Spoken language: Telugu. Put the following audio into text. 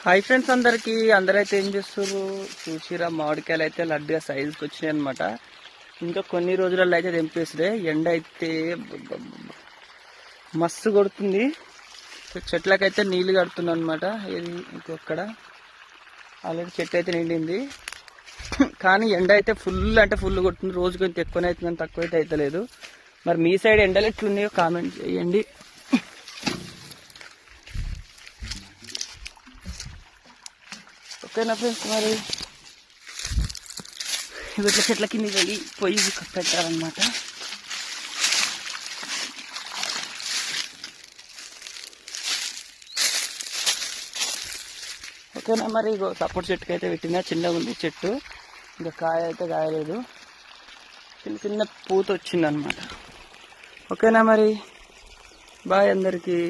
హాయ్ ఫ్రెండ్స్, అందరైతే ఏం చేస్తారు చూసిరా, మామిడికాయలు అయితే లడ్డుగా సైజుకి వచ్చినాయి అనమాట. ఇంకా కొన్ని రోజులలో అయితే తెంపేసిరే. ఎండ అయితే మస్తు కొడుతుంది. చెట్లకైతే నీళ్లు కడుతున్నాను అనమాట. ఇది ఇంకొక్కడ ఆల్రెడీ చెట్టు అయితే నిండింది. కానీ ఎండ అయితే ఫుల్ అంటే ఫుల్ కొడుతుంది. రోజు కొంచెం ఎక్కువనే అవుతుందని తక్కువ అయితే అవుతలేదు. మరి మీ సైడ్ ఎండలు ఎట్లున్నాయో కామెంట్ చేయండి. ఓకేనా ఫ్రెండ్స్, మరి వీటిలో చెట్ల కింద వెళ్ళి పొయ్యి పెట్టాలన్నమాట. ఓకేనా, మరి ఇగో సపోర్ట్ చెట్టుకి అయితే పెట్టినా. చిన్నగా ఉంది చెట్టు, ఇంకా కాయ అయితే కాయలేదు. చిన్న చిన్న పూత వచ్చిందనమాట. ఓకేనా, మరి బాయ్ అందరికీ.